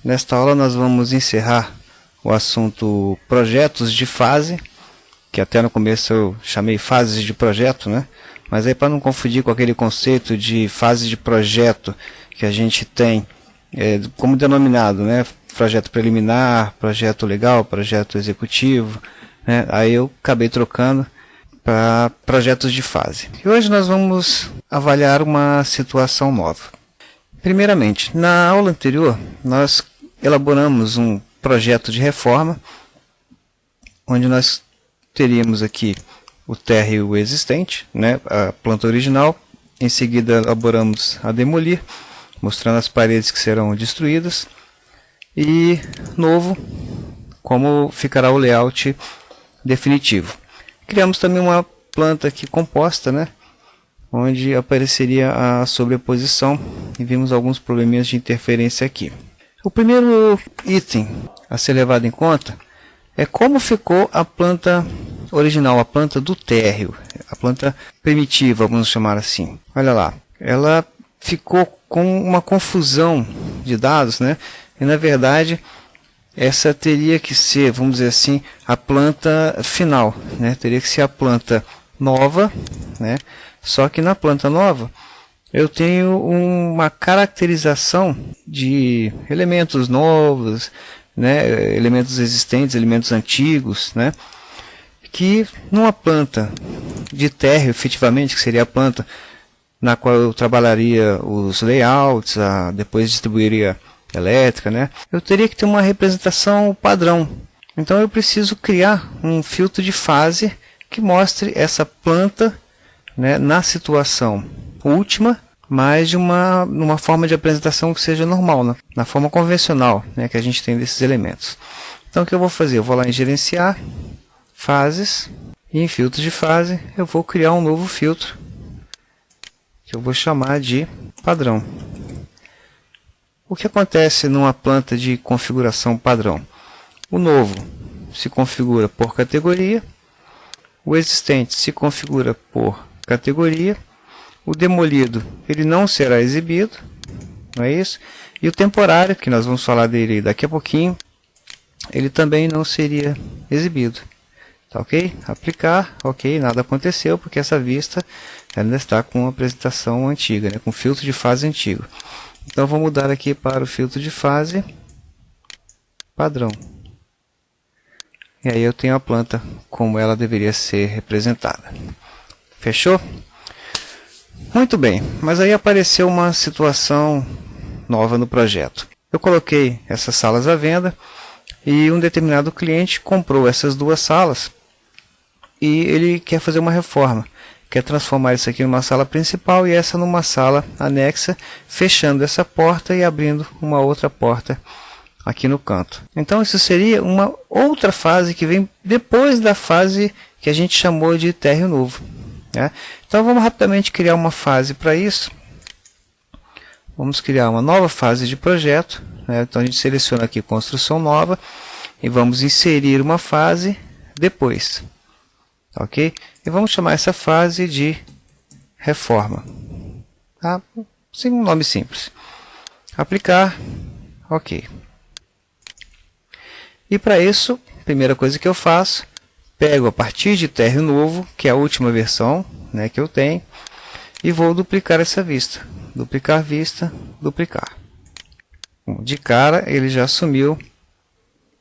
Nesta aula nós vamos encerrar o assunto projetos de fase, que até no começo eu chamei fases de projeto, né? Mas aí, para não confundir com aquele conceito de fase de projeto que a gente tem como denominado, né? Projeto preliminar, projeto legal, projeto executivo, né? Aí eu acabei trocando para projetos de fase. E hoje nós vamos avaliar uma situação nova. Primeiramente, na aula anterior, nós elaboramos um projeto de reforma, onde nós teríamos aqui o térreo existente, né, a planta original. Em seguida, elaboramos a demolir, mostrando as paredes que serão destruídas, e novo, como ficará o layout definitivo. Criamos também uma planta aqui composta, né, onde apareceria a sobreposição, e vimos alguns probleminhas de interferência aqui. O primeiro item a ser levado em conta é como ficou a planta original, a planta do térreo, a planta primitiva, vamos chamar assim. Olha lá, ela ficou com uma confusão de dados, né? E na verdade essa teria que ser, vamos dizer assim, a planta final, né? Teria que ser a planta nova, né? Só que na planta nova eu tenho uma caracterização de elementos novos, né? Elementos existentes, elementos antigos, né? Que numa planta de térreo, efetivamente, que seria a planta na qual eu trabalharia os layouts, depois distribuiria elétrica, né? Eu teria que ter uma representação padrão. Então eu preciso criar um filtro de fase que mostre essa planta, né, na situação última, mas de numa forma de apresentação que seja normal, né? Na forma convencional, né, que a gente tem desses elementos. Então o que eu vou fazer? Eu vou lá em gerenciar, fases, e em filtros de fase eu vou criar um novo filtro, que eu vou chamar de padrão. O que acontece numa planta de configuração padrão? O novo se configura por categoria, o existente se configura por categoria, o demolido ele não será exibido, não é isso? E o temporário, que nós vamos falar dele daqui a pouquinho, ele também não seria exibido. Tá ok? Aplicar, ok, nada aconteceu, porque essa vista ainda está com uma apresentação antiga, né, com filtro de fase antigo. Então vou mudar aqui para o filtro de fase padrão. E aí eu tenho a planta como ela deveria ser representada. Fechou? Muito bem, mas aí apareceu uma situação nova no projeto. Eu coloquei essas salas à venda e um determinado cliente comprou essas duas salas e ele quer fazer uma reforma. Quer transformar isso aqui numa sala principal e essa numa sala anexa, fechando essa porta e abrindo uma outra porta aqui no canto. Então isso seria uma outra fase que vem depois da fase que a gente chamou de térreo novo, né? Então vamos rapidamente criar uma fase para isso. Vamos criar uma nova fase de projeto, né? Então a gente seleciona aqui construção nova e vamos inserir uma fase depois. Ok? E vamos chamar essa fase de reforma. Tá? Sim, um nome simples. Aplicar. Ok. E para isso, a primeira coisa que eu faço, pego a partir de térreo novo, que é a última versão, né, que eu tenho, e vou duplicar essa vista. Duplicar vista, duplicar. De cara, ele já assumiu,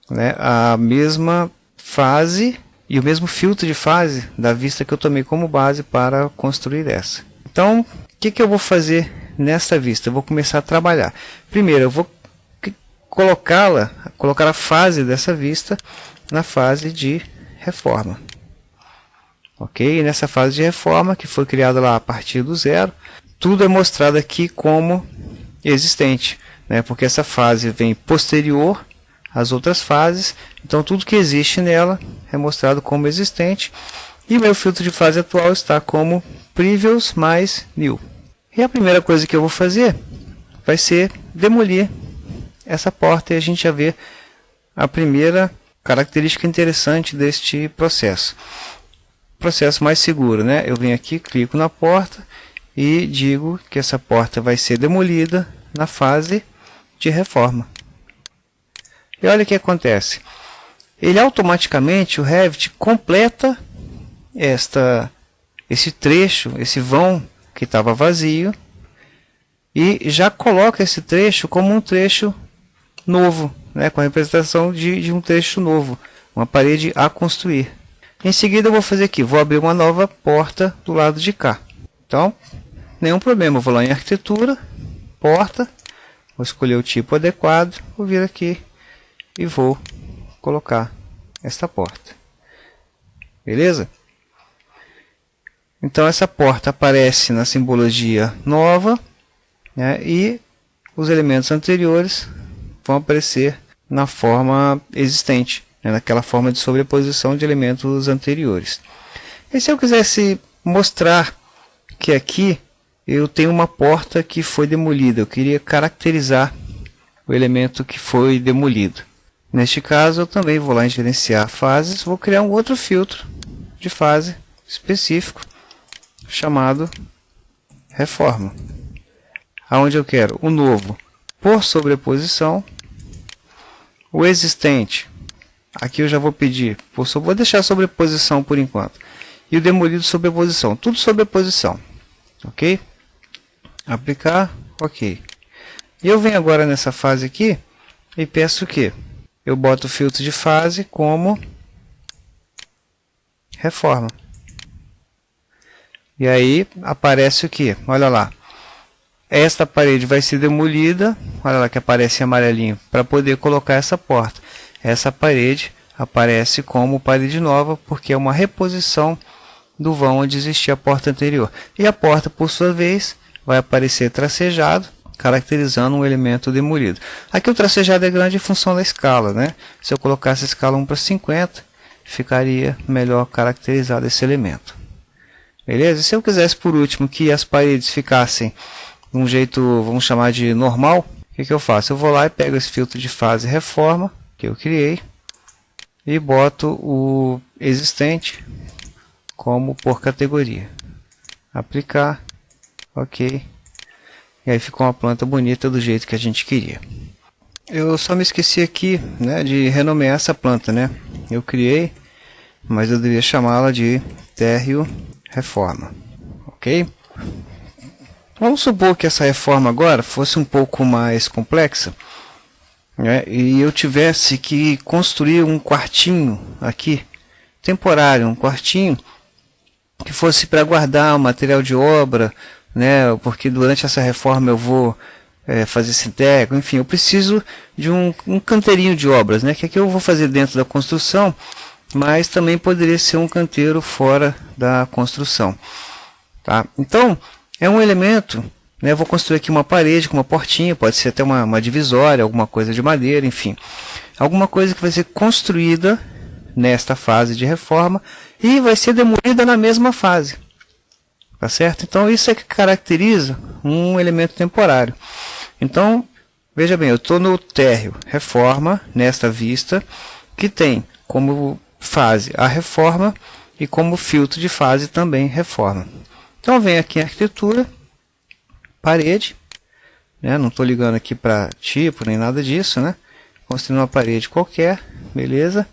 né, a mesma fase e o mesmo filtro de fase da vista que eu tomei como base para construir essa. Então, o que eu vou fazer nessa vista? Eu vou começar a trabalhar. Primeiro, eu vou colocar a fase dessa vista na fase de reforma. Ok? E nessa fase de reforma, que foi criada lá a partir do zero, tudo é mostrado aqui como existente, né? Porque essa fase vem posterior às outras fases, então tudo que existe nela é mostrado como existente, e meu filtro de fase atual está como Previous mais New. E a primeira coisa que eu vou fazer vai ser demolir essa porta, e a gente já vê a primeira característica interessante deste processo. Processo mais seguro, né? Eu venho aqui, clico na porta e digo que essa porta vai ser demolida na fase de reforma. E olha o que acontece. Ele automaticamente, o Revit, completa esse trecho, esse vão que estava vazio, e já coloca esse trecho como um trecho novo, né, com a representação de um trecho novo, uma parede a construir. Em seguida eu vou fazer aqui, vou abrir uma nova porta do lado de cá. Então, nenhum problema, eu vou lá em arquitetura, porta, vou escolher o tipo adequado, vou vir aqui e vou colocar esta porta. Beleza? Então essa porta aparece na simbologia nova, né, e os elementos anteriores vão aparecer na forma existente, né, naquela forma de sobreposição de elementos anteriores. E se eu quisesse mostrar que aqui eu tenho uma porta que foi demolida, eu queria caracterizar o elemento que foi demolido. Neste caso eu também vou lá em gerenciar fases, vou criar um outro filtro de fase específico chamado reforma, aonde eu quero o novo por sobreposição, o existente, aqui eu já vou pedir, vou deixar sobreposição por enquanto, e o demolido sobreposição, tudo sobreposição, ok? Aplicar, ok. E eu venho agora nessa fase aqui e peço que eu boto o filtro de fase como reforma. E aí aparece o que? Olha lá. Esta parede vai ser demolida. Olha lá que aparece em amarelinho. Para poder colocar essa porta. Essa parede aparece como parede nova. Porque é uma reposição do vão onde existia a porta anterior. E a porta, por sua vez, vai aparecer tracejado, caracterizando um elemento demolido. Aqui o tracejado é grande em função da escala, né? Se eu colocasse a escala 1/50, ficaria melhor caracterizado esse elemento. Beleza? E se eu quisesse, por último, que as paredes ficassem de um jeito, vamos chamar de normal, o que eu faço? Eu vou lá e pego esse filtro de fase reforma, que eu criei, e boto o existente como por categoria. Aplicar, ok. E aí ficou uma planta bonita do jeito que a gente queria. Eu só me esqueci aqui, né, de renomear essa planta, né? Eu criei, mas eu deveria chamá-la de térreo reforma, ok? Vamos supor que essa reforma agora fosse um pouco mais complexa, né, e eu tivesse que construir um quartinho aqui, temporário, um quartinho que fosse para guardar o material de obra, né, porque durante essa reforma eu vou fazer sintético, enfim, eu preciso de um canteirinho de obras, né, que aqui eu vou fazer dentro da construção, mas também poderia ser um canteiro fora da construção. Tá? Então, é um elemento, né, eu vou construir aqui uma parede com uma portinha, pode ser até uma divisória, alguma coisa de madeira, enfim. Alguma coisa que vai ser construída nesta fase de reforma e vai ser demolida na mesma fase. Tá certo? Então, isso é que caracteriza um elemento temporário. Então, veja bem, eu estou no térreo reforma, nesta vista, que tem como fase a reforma e como filtro de fase também reforma. Então eu venho aqui em arquitetura, parede, né? Não estou ligando aqui para tipo nem nada disso, né? Construindo uma parede qualquer, beleza?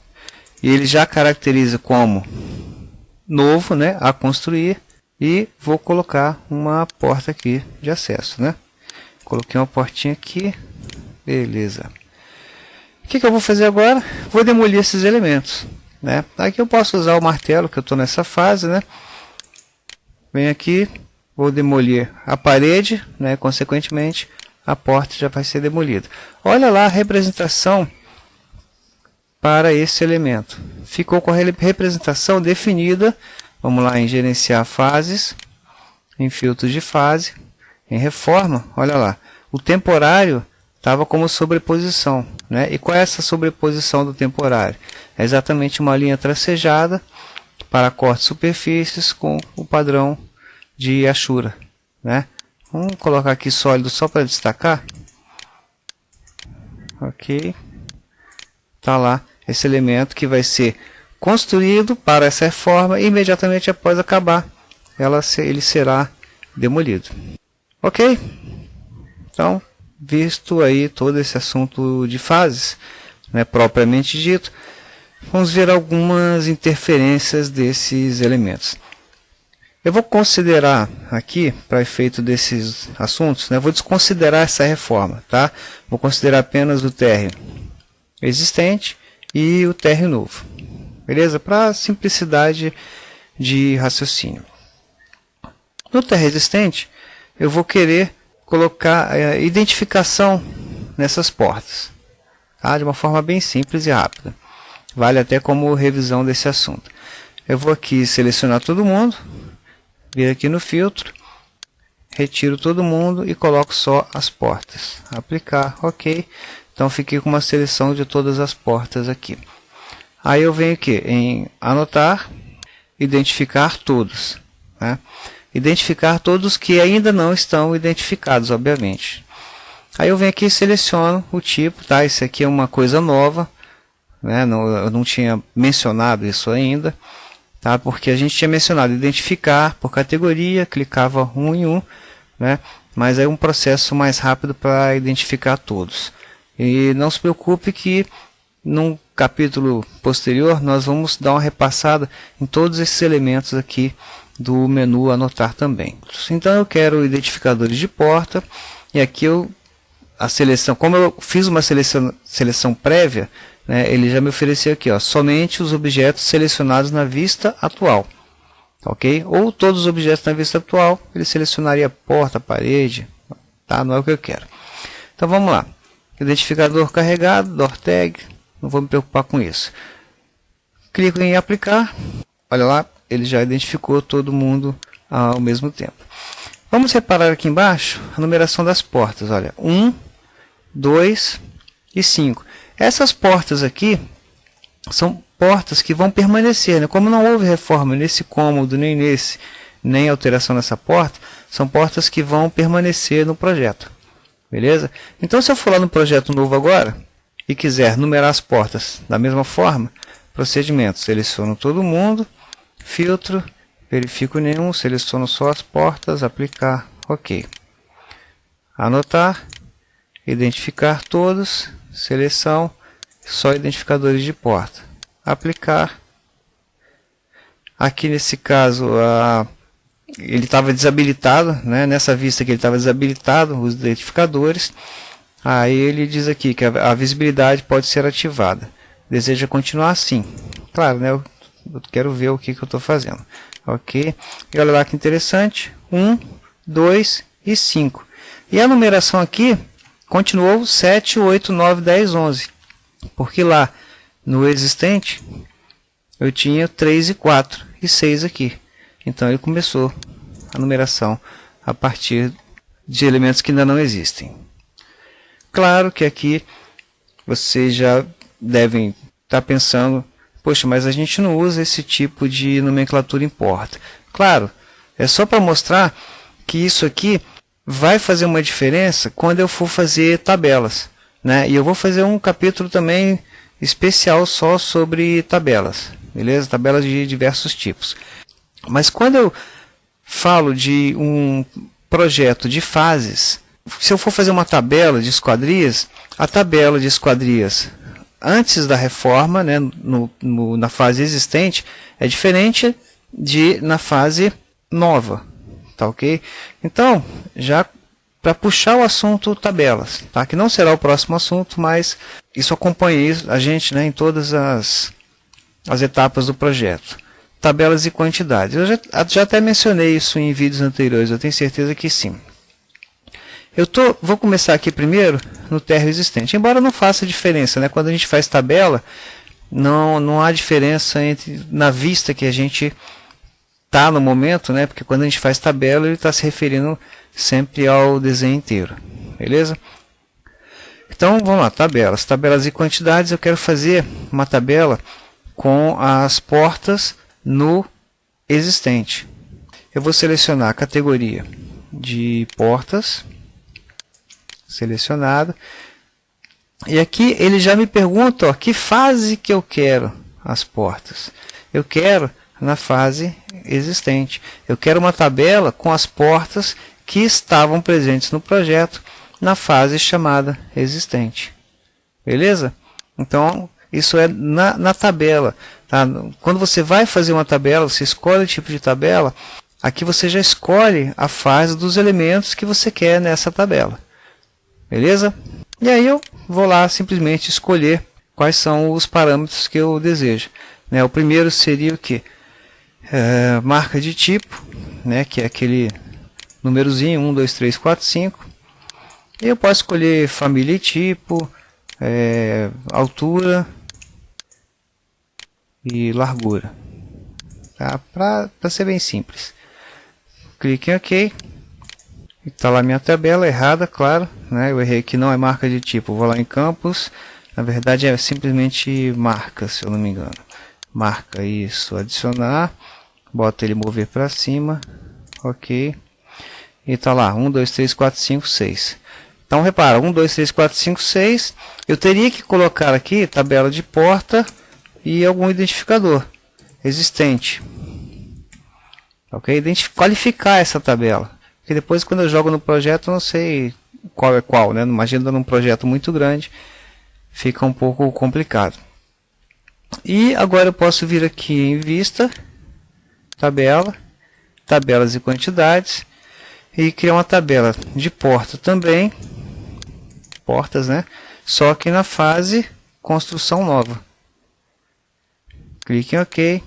E ele já caracteriza como novo, né? A construir, e vou colocar uma porta aqui de acesso, né? Coloquei uma portinha aqui, beleza. O que eu vou fazer agora? Vou demolir esses elementos, né? Aqui eu posso usar o martelo, que eu estou nessa fase, né? Venho aqui, vou demolir a parede, né? Consequentemente, a porta já vai ser demolida. Olha lá a representação para esse elemento. Ficou com a representação definida. Vamos lá em gerenciar fases, em filtros de fase, em reforma. Olha lá, o temporário estava como sobreposição, né? E qual é essa sobreposição do temporário? É exatamente uma linha tracejada para corte de superfícies com o padrão de Ashura, né? Vamos colocar aqui sólido só para destacar. Ok. Tá lá esse elemento que vai ser construído para essa reforma e imediatamente após acabar, ele será demolido. Ok? Então, visto aí todo esse assunto de fases, né, propriamente dito, vamos ver algumas interferências desses elementos. Eu vou considerar aqui, para efeito desses assuntos, né, vou desconsiderar essa reforma, tá? Vou considerar apenas o térreo existente e o térreo novo, beleza? Para simplicidade de raciocínio. No térreo existente, eu vou querer colocar identificação nessas portas, tá? De uma forma bem simples e rápida. Vale até como revisão desse assunto. Eu vou aqui selecionar todo mundo, vir aqui no filtro, retiro todo mundo e coloco só as portas. Aplicar, ok. Então fiquei com uma seleção de todas as portas aqui. Aí eu venho aqui em anotar, identificar todos, né? Identificar todos que ainda não estão identificados, obviamente. Aí eu venho aqui e seleciono o tipo, tá? Isso aqui é uma coisa nova, né? Eu não tinha mencionado isso ainda, tá? Porque a gente tinha mencionado identificar por categoria, clicava um em um, né? Mas é um processo mais rápido para identificar todos. E não se preocupe que num capítulo posterior nós vamos dar uma repassada em todos esses elementos aqui do menu anotar também. Então eu quero identificadores de porta e aqui a seleção, como eu fiz uma seleção prévia, né, ele já me ofereceu aqui, ó, somente os objetos selecionados na vista atual, ok? Ou todos os objetos na vista atual, ele selecionaria porta, parede, tá? Não é o que eu quero. Então vamos lá. Identificador carregado, door tag, não vou me preocupar com isso. Clico em aplicar, olha lá, ele já identificou todo mundo ao mesmo tempo. Vamos reparar aqui embaixo a numeração das portas, olha, 1, 2 e 5. Essas portas aqui são portas que vão permanecer, né? Como não houve reforma nesse cômodo, nem nesse, nem alteração nessa porta, são portas que vão permanecer no projeto. Beleza? Então, se eu for lá no projeto novo agora e quiser numerar as portas da mesma forma, procedimento, seleciono todo mundo, filtro, verifico nenhum, seleciono só as portas, aplicar, ok. Anotar, identificar todos, seleção, só identificadores de porta, aplicar. Aqui nesse caso, ele estava desabilitado, né? Nessa vista que ele estava desabilitado, os identificadores. Aí ele diz aqui que a visibilidade pode ser ativada. Deseja continuar assim. Claro, né? Eu quero ver o que eu estou fazendo. Ok. E olha lá que interessante. 1, 2 e 5. E a numeração aqui continuou 7, 8, 9, 10, 11. Porque lá no existente eu tinha 3 e 4 e 6 aqui. Então ele começou a numeração a partir de elementos que ainda não existem. Claro que aqui vocês já devem estar pensando, poxa, mas a gente não usa esse tipo de nomenclatura em porta. Claro, é só para mostrar que isso aqui vai fazer uma diferença quando eu for fazer tabelas, né? E eu vou fazer um capítulo também especial só sobre tabelas, beleza? Tabelas de diversos tipos. Mas quando eu falo de um projeto de fases, se eu for fazer uma tabela de esquadrias, a tabela de esquadrias antes da reforma, né, na fase existente, é diferente de na fase nova, tá ok? Então, já para puxar o assunto tabelas, tá? Que não será o próximo assunto, mas isso acompanha a gente, né, em todas as etapas do projeto. Tabelas e quantidades. Eu já até mencionei isso em vídeos anteriores, eu tenho certeza que sim. Vou começar aqui primeiro no térreo existente, embora não faça diferença, né? Quando a gente faz tabela, não há diferença na vista que a gente está no momento, né? Porque quando a gente faz tabela, ele está se referindo sempre ao desenho inteiro, beleza? Então vamos lá, tabelas e quantidades. Eu quero fazer uma tabela com as portas no existente. Eu vou selecionar a categoria de portas, selecionado, e aqui ele já me pergunta, ó, que fase que eu quero as portas. Eu quero na fase existente. Eu quero uma tabela com as portas que estavam presentes no projeto na fase chamada existente. Beleza? Então, isso é na tabela. Tá? Quando você vai fazer uma tabela, você escolhe o tipo de tabela, aqui você já escolhe a fase dos elementos que você quer nessa tabela. Beleza? E aí eu vou lá simplesmente escolher quais são os parâmetros que eu desejo. Né? O primeiro seria o que? Marca de tipo, né? Que é aquele númerozinho 1, 2, 3, 4, 5. E eu posso escolher família e tipo, altura e largura, tá? Para ser bem simples. Clique em OK. Está lá minha tabela errada, claro, né? Eu errei que não é marca de tipo. Vou lá em campos, na verdade é simplesmente marca, se eu não me engano. Marca, isso, adicionar, bota ele mover para cima, OK. E está lá 1, 2, 3, 4, 5, 6. Então repara, 1, 2, 3, 4, 5, 6. Eu teria que colocar aqui tabela de porta e algum identificador existente. Ok? Qualificar essa tabela. Porque depois quando eu jogo no projeto eu não sei qual é qual, né? Imagina num projeto muito grande, fica um pouco complicado. E agora eu posso vir aqui em vista, tabela, tabelas e quantidades, e criar uma tabela de porta também, portas, né? Só que na fase construção nova. Clique em OK.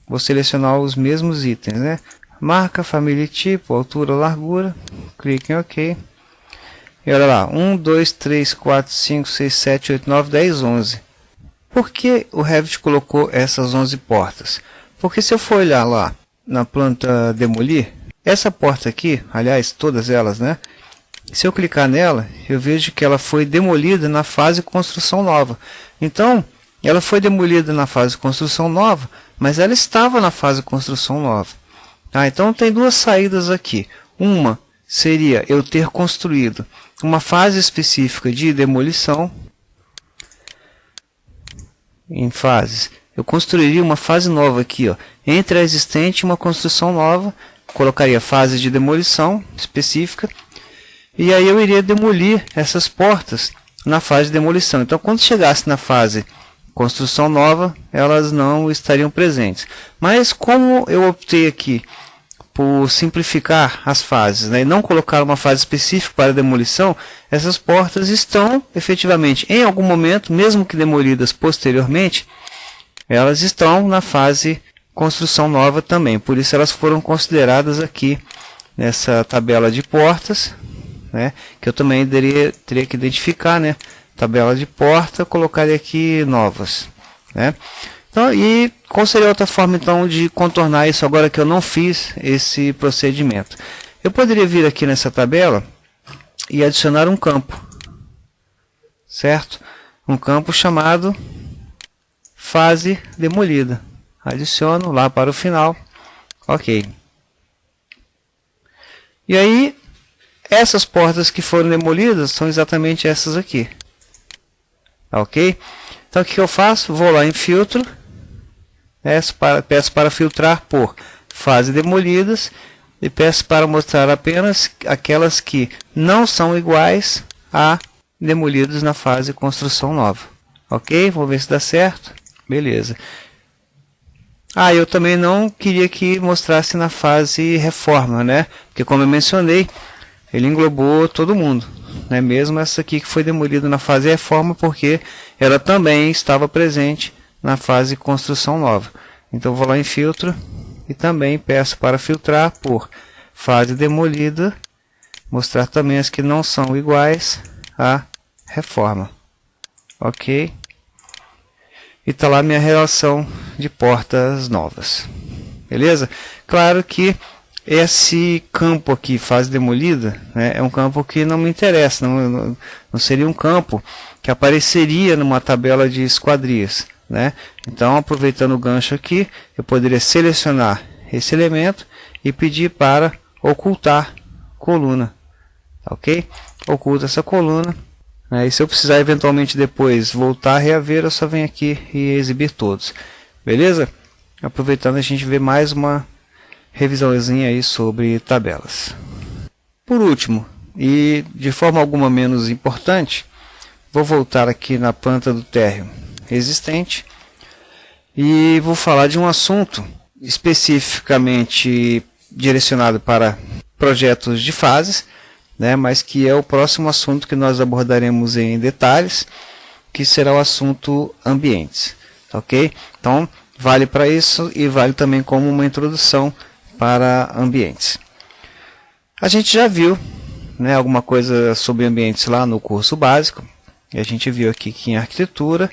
Vou selecionar os mesmos itens, né? Marca, família e tipo, altura, largura. Clique em OK. E olha lá, 1, 2, 3, 4, 5, 6, 7, 8, 9, 10, 11. Por que o Revit colocou essas 11 portas? Porque se eu for olhar lá na planta demolir, essa porta aqui, aliás, todas elas, né? Se eu clicar nela, eu vejo que ela foi demolida na fase construção nova. Então, ela foi demolida na fase construção nova, mas ela estava na fase construção nova. Então tem duas saídas aqui. Uma seria eu ter construído uma fase específica de demolição. Em fases, eu construiria uma fase nova aqui, ó, entre a existente e uma construção nova. Colocaria fase de demolição específica. E aí eu iria demolir essas portas na fase de demolição. Então quando chegasse na fase construção nova, elas não estariam presentes. Mas como eu optei aqui por simplificar as fases, né, e não colocar uma fase específica para demolição, essas portas estão efetivamente em algum momento, mesmo que demolidas posteriormente, elas estão na fase construção nova também. Por isso elas foram consideradas aqui nessa tabela de portas, né, que eu também teria que identificar, né, tabela de porta, colocaria aqui novas, né? Então, e qual seria outra forma então de contornar isso agora que eu não fiz esse procedimento? Eu poderia vir aqui nessa tabela e adicionar um campo, certo? Um campo chamado fase demolida. Adiciono lá para o final, OK. E aí, essas portas que foram demolidas são exatamente essas aqui. OK? Então o que eu faço? Vou lá em filtro, peço para filtrar por fase demolidas e peço para mostrar apenas aquelas que não são iguais a demolidas na fase construção nova. OK? Vou ver se dá certo. Beleza. Eu também não queria que mostrasse na fase reforma, né? Porque como eu mencionei, ele englobou todo mundo, né? Mesmo essa aqui que foi demolida na fase reforma, porque ela também estava presente na fase construção nova. Então vou lá em filtro e também peço para filtrar por fase demolida, mostrar também as que não são iguais à reforma. OK? E está lá minha relação de portas novas. Beleza? Claro que esse campo aqui, fase demolida, né, é um campo que não me interessa, não seria um campo que apareceria numa tabela de esquadrias, né? Então, aproveitando o gancho aqui, eu poderia selecionar esse elemento e pedir para ocultar coluna, OK? Oculta essa coluna, né? E se eu precisar eventualmente depois voltar a reaver, eu só venho aqui e exibir todos, beleza? Aproveitando, a gente vê mais uma revisãozinha aí sobre tabelas. Por último, e de forma alguma menos importante, vou voltar aqui na planta do térreo existente e vou falar de um assunto especificamente direcionado para projetos de fases, né, mas que é o próximo assunto que nós abordaremos em detalhes, que será o assunto ambientes, ok? Então, vale para isso e vale também como uma introdução para ambientes. A gente já viu, né, alguma coisa sobre ambientes lá no curso básico, e a gente viu aqui que em arquitetura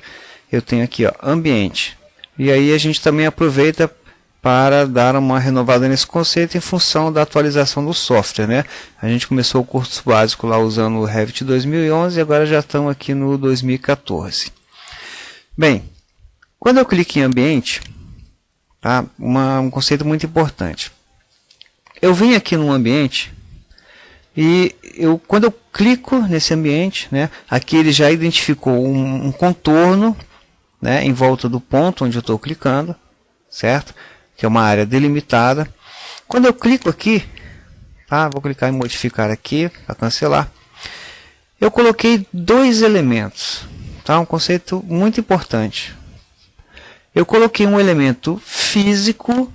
eu tenho aqui, ó, ambiente, e aí a gente também aproveita para dar uma renovada nesse conceito em função da atualização do software, né? A gente começou o curso básico lá usando o Revit 2011 e agora já estamos aqui no 2014. Bem, quando eu clico em ambiente, tá? Um conceito muito importante. Eu venho aqui no ambiente e quando eu clico nesse ambiente, né? Aqui ele já identificou um contorno, né? Em volta do ponto onde eu estou clicando, certo? Que é uma área delimitada. Quando eu clico aqui, tá? Vou clicar em modificar aqui para cancelar. Eu coloquei dois elementos, tá? Um conceito muito importante. Eu coloquei um elemento físico,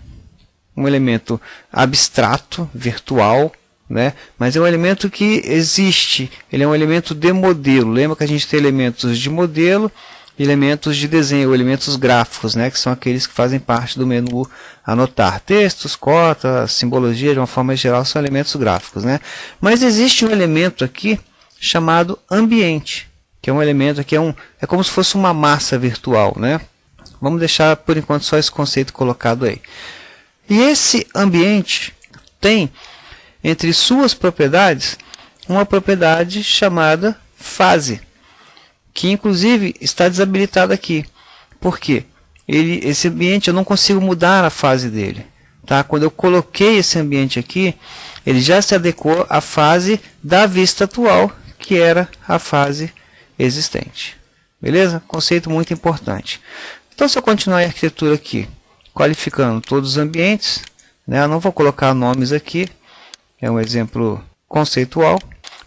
um elemento abstrato, virtual, né? Mas é um elemento que existe. Ele é um elemento de modelo. Lembra que a gente tem elementos de modelo, elementos de desenho, elementos gráficos, né, que são aqueles que fazem parte do menu anotar. Textos, cotas, simbologia, de uma forma geral, são elementos gráficos, né? Mas existe um elemento aqui chamado ambiente, que é um elemento que é como se fosse uma massa virtual, né? Vamos deixar por enquanto só esse conceito colocado aí. E esse ambiente tem entre suas propriedades uma propriedade chamada fase, que inclusive está desabilitado aqui. Por quê? Esse ambiente eu não consigo mudar a fase dele. Tá? Quando eu coloquei esse ambiente aqui, ele já se adequou à fase da vista atual, que era a fase existente. Beleza? Conceito muito importante. Então, se eu continuar em arquitetura aqui, qualificando todos os ambientes, né? Eu não vou colocar nomes aqui, é um exemplo conceitual,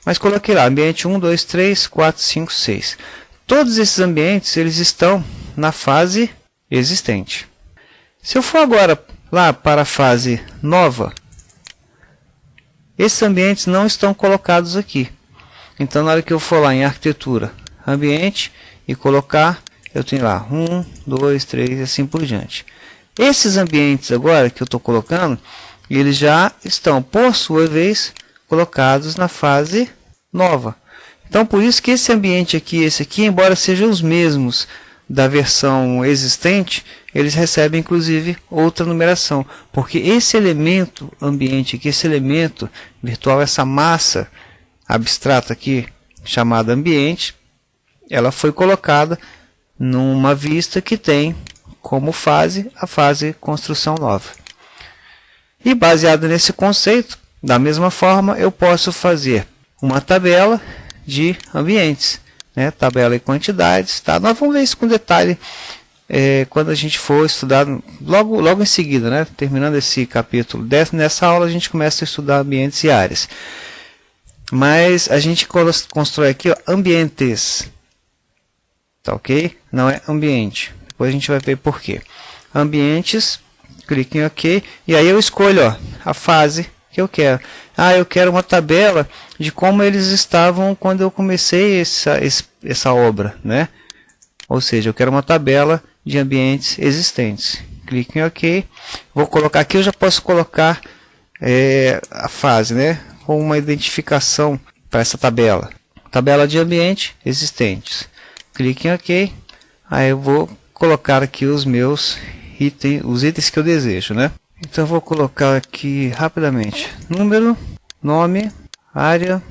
mas coloquei lá, ambiente 1, 2, 3, 4, 5, 6. Todos esses ambientes, eles estão na fase existente. Se eu for agora lá para a fase nova, esses ambientes não estão colocados aqui. Então, na hora que eu for lá em arquitetura, ambiente, e colocar, eu tenho lá 1, 2, 3 e assim por diante. Esses ambientes agora que eu estou colocando, eles já estão, por sua vez, colocados na fase nova. Então, por isso que esse ambiente aqui e esse aqui, embora sejam os mesmos da versão existente, eles recebem inclusive outra numeração, porque esse elemento ambiente aqui, esse elemento virtual, essa massa abstrata aqui, chamada ambiente, ela foi colocada numa vista que tem como fase a fase construção nova. E baseado nesse conceito, da mesma forma, eu posso fazer uma tabela de ambientes, né? Tabela e quantidades, tá? Nós vamos ver isso com detalhe quando a gente for estudar, logo em seguida, né? Terminando esse capítulo. Nessa aula a gente começa a estudar ambientes e áreas. Mas a gente constrói aqui, ó, ambientes, tá ok? Não é ambiente. Depois a gente vai ver por quê. Ambientes, clique em OK, e aí eu escolho, ó, a fase que eu quero. Eu quero uma tabela de como eles estavam quando eu comecei essa obra, né? Ou seja, eu quero uma tabela de ambientes existentes. Clique em OK. Vou colocar aqui, eu já posso colocar a fase, né? Com uma identificação para essa tabela. Tabela de ambiente existentes. Clique em OK. Aí eu vou colocar aqui os meus itens, os itens que eu desejo, né? Então eu vou colocar aqui rapidamente número, nome, área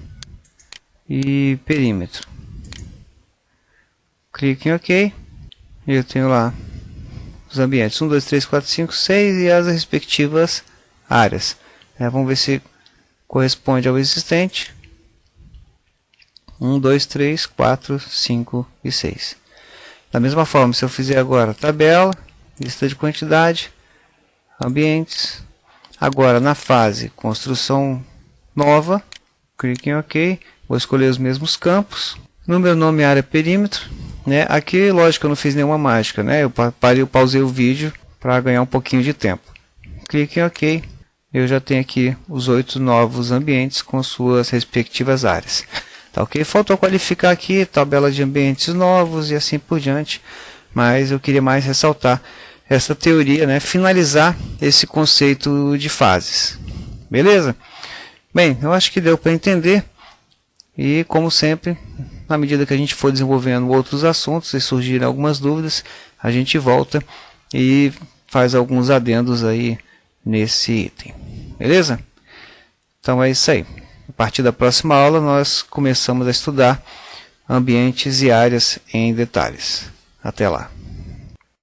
e perímetro. Clique em OK. E eu tenho lá os ambientes 1, 2, 3, 4, 5, 6 e as respectivas áreas. Vamos ver se corresponde ao existente. 1, 2, 3, 4, 5 e 6. Da mesma forma, se eu fizer agora tabela, lista de quantidade, ambientes, agora na fase construção nova, clique em OK, vou escolher os mesmos campos, Número, nome, área, perímetro, né? Aqui, lógico, eu não fiz nenhuma mágica, né? Eu pausei o vídeo para ganhar um pouquinho de tempo. Clique em OK. Eu já tenho aqui os 8 novos ambientes com suas respectivas áreas. Tá ok? Faltou qualificar aqui tabela de ambientes novos e assim por diante. Mas eu queria mais ressaltar essa teoria, né? Finalizar esse conceito de fases. Beleza? Bem, eu acho que deu para entender. E como sempre, na medida que a gente for desenvolvendo outros assuntos e surgirem algumas dúvidas, a gente volta e faz alguns adendos aí nesse item. Beleza? Então é isso aí. A partir da próxima aula nós começamos a estudar ambientes e áreas em detalhes. Até lá.